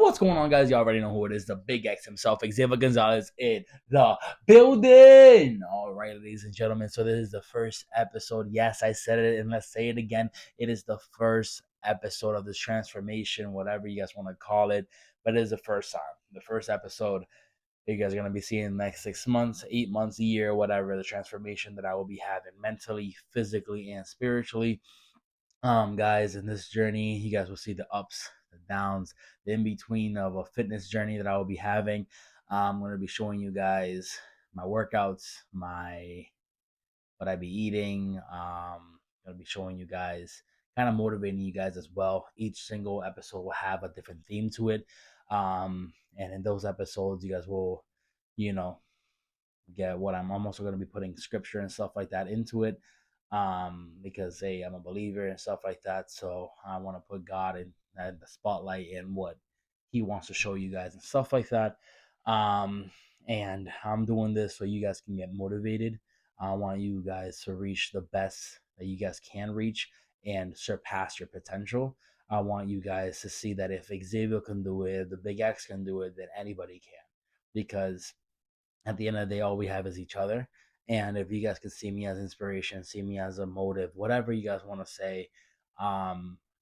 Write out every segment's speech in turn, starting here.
What's going on, guys? You already know who it is. The Big X himself, Xavier Gonzalez, in the building. All right, ladies and gentlemen. So this is the first episode. Yes, I said it, and let's say it again. It is the first episode of this transformation, whatever you guys want to call it. But it is the first time, the first episode. You guys are gonna be seeing in the next 6 months, 8 months, a year, whatever. The transformation that I will be having mentally, physically, and spiritually. Guys, in this journey, you guys will see the ups, the downs, the in between of a fitness journey that I will be having. I'm going to be showing you guys my workouts, my what I be eating. Going to be showing you guys, kind of motivating you guys as well. Each single episode will have a different theme to it. And in those episodes, you guys will, you know, get what I'm also going to be putting scripture and stuff like that into it, because hey, I'm a believer and stuff like that, so I want to put God in the spotlight and what he wants to show you guys and stuff like that. And I'm doing this so you guys can get motivated. I want you guys to reach the best that you guys can reach and surpass your potential. I want you guys to see that if Xavier can do it, the Big X can do it, then anybody can, because at the end of the day, all we have is each other. And if you guys can see me as inspiration, see me as a motive, whatever you guys want to say,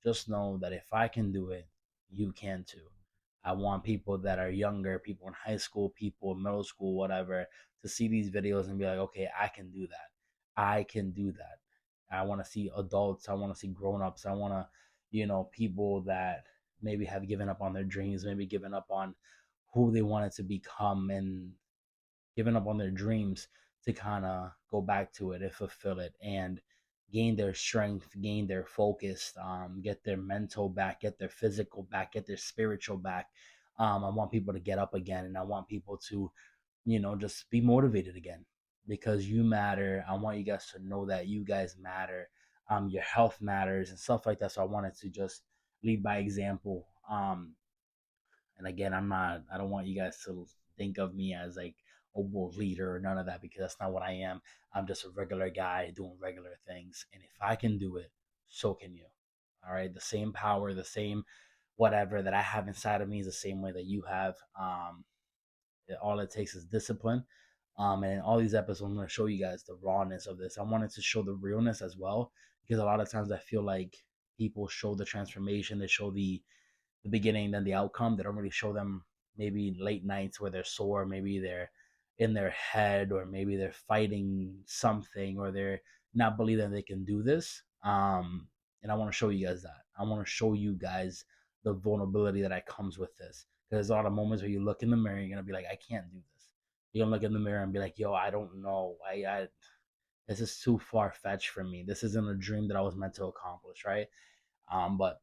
just know that if I can do it, you can too. I want people that are younger, people in high school, people in middle school, whatever, to see these videos and be like, okay, I can do that. I can do that. I want to see adults. I want to see grown-ups. I want to, people that maybe have given up on their dreams, maybe given up on who they wanted to become, and giving up on their dreams to kind of go back to it and fulfill it and gain their strength, gain their focus, get their mental back, get their physical back, get their spiritual back. I want people to get up again, and I want people to, just be motivated again, because you matter. I want you guys to know that you guys matter. Your health matters and stuff like that. So I wanted to just lead by example. And again, I don't want you guys to think of me as like a world leader or none of that, because that's not what I am. I'm just a regular guy doing regular things. And if I can do it, so can you. All right. The same power, the same whatever that I have inside of me is the same way that you have. All it takes is discipline. And in all these episodes, I'm going to show you guys the rawness of this. I wanted to show the realness as well, because a lot of times I feel like people show the transformation, they show the beginning, then the outcome. They don't really show them maybe late nights where they're sore, maybe they're in their head, or maybe they're fighting something, or they're not believing they can do this. And I want to show you guys that. I want to show you guys the vulnerability that comes with this. Because there's a lot of moments where you look in the mirror, you're gonna be like, I can't do this. You're gonna look in the mirror and be like, yo, I don't know. I this is too far fetched for me. This isn't a dream that I was meant to accomplish, right? But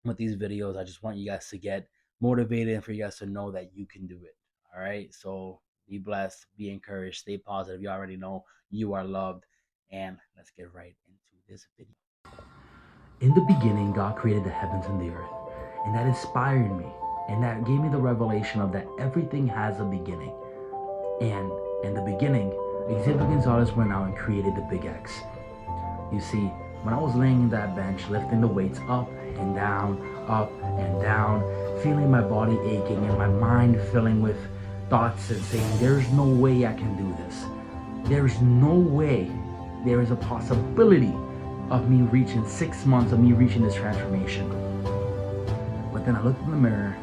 with these videos, I just want you guys to get motivated and for you guys to know that you can do it. All right. So be blessed, be encouraged, stay positive. You already know you are loved. And let's get right into this video. In the beginning, God created the heavens and the earth, and that inspired me. And that gave me the revelation of that everything has a beginning. And in the beginning, Xavier Gonzalez went out and created the Big X. You see, when I was laying in that bench, lifting the weights up and down, feeling my body aching and my mind filling with thoughts and saying, there's no way I can do this. There's no way. There is a possibility of me reaching 6 months of me reaching this transformation. But then I looked in the mirror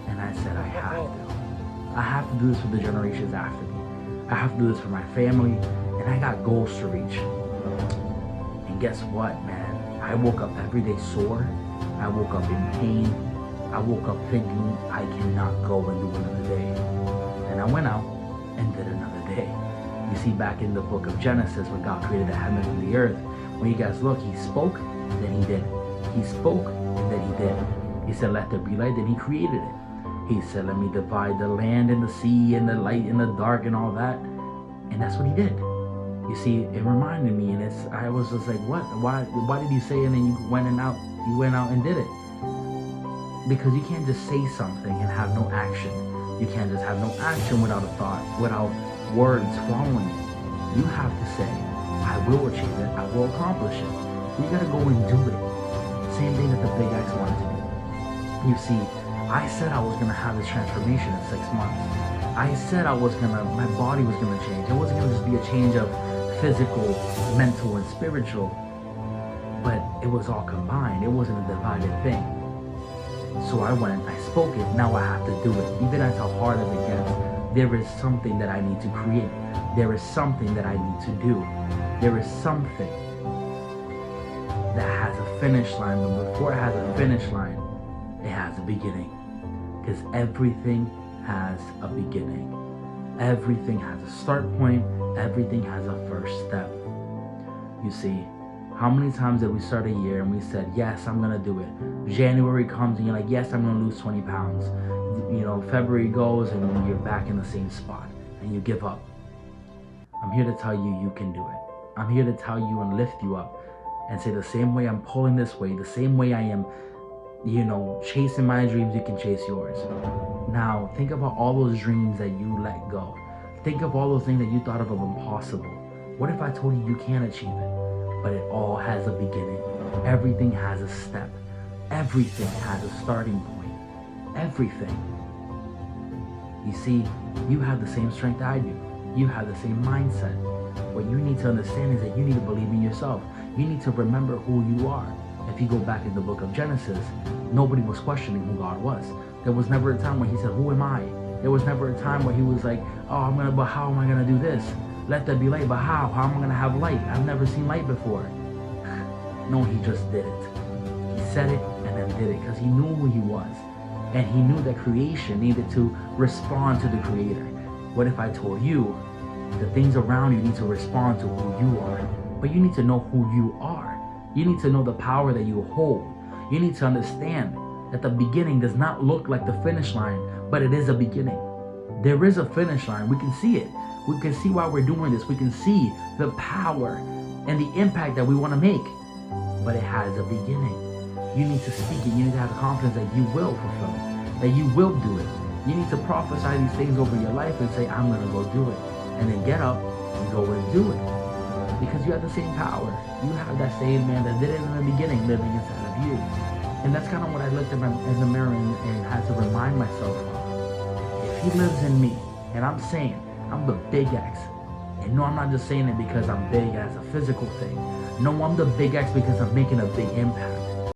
and I said, I have to do this for the generations after me. I have to do this for my family, and I got goals to reach. And guess what, man? I woke up every day sore. I woke up in pain. I woke up thinking I cannot go and do another day. And I went out and did another day. You see, back in the book of Genesis, when God created the heavens and the earth, when you guys look, he spoke, then he did. He spoke, and then he did. He said, let there be light, then he created it. He said, let me divide the land and the sea and the light and the dark and all that. And that's what he did. You see, it reminded me, and I was just like, what? Why did you say it and then you went out and did it? Because you can't just say something and have no action. You can't just have no action without a thought, without words following it. You have to say, I will achieve it, I will accomplish it. You gotta go and do it. Same thing that the Big X wanted to do. You see, I said I was going to have this transformation in 6 months. I said my body was going to change. It wasn't going to just be a change of physical, mental, and spiritual, but it was all combined. It wasn't a divided thing. So I went, I spoke it, now I have to do it. Even as hard as it gets, there is something that I need to create. There is something that I need to do. There is something that has a finish line, but before it has a finish line, it has a beginning. Because everything has a beginning. Everything has a start point. Everything has a first step. You see, how many times did we start a year and we said, yes, I'm going to do it. January comes and you're like, yes, I'm going to lose 20 pounds. You know, February goes and you're back in the same spot and you give up. I'm here to tell you, you can do it. I'm here to tell you and lift you up and say the same way I'm pulling this way, the same way I am, you know, chasing my dreams, you can chase yours. Now, think about all those dreams that you let go. Think of all those things that you thought of impossible. What if I told you you can achieve it? But it all has a beginning. Everything has a step. Everything has a starting point. Everything. You see, you have the same strength I do. You have the same mindset. What you need to understand is that you need to believe in yourself. You need to remember who you are. If you go back in the book of Genesis, nobody was questioning who God was. There was never a time where he said, who am I? There was never a time where he was like, oh, but how am I going to do this? Let there be light, but how? How am I going to have light? I've never seen light before. No, he just did it. He said it and then did it because he knew who he was. And he knew that creation needed to respond to the creator. What if I told you the things around you need to respond to who you are? But you need to know who you are. You need to know the power that you hold. You need to understand that the beginning does not look like the finish line, but it is a beginning. There is a finish line. We can see it. We can see why we're doing this. We can see the power and the impact that we want to make. But it has a beginning. You need to speak it. You need to have confidence that you will fulfill it, that you will do it. You need to prophesy these things over your life and say, I'm going to go do it. And then get up and go and do it. Because you have the same power. You have that same man that did it in the beginning living inside of you. And that's kind of what I looked at in the mirror and had to remind myself of. If he lives in me, and I'm saying, I'm the big X. And no, I'm not just saying it because I'm big as a physical thing. No, I'm the big X because I'm making a big impact.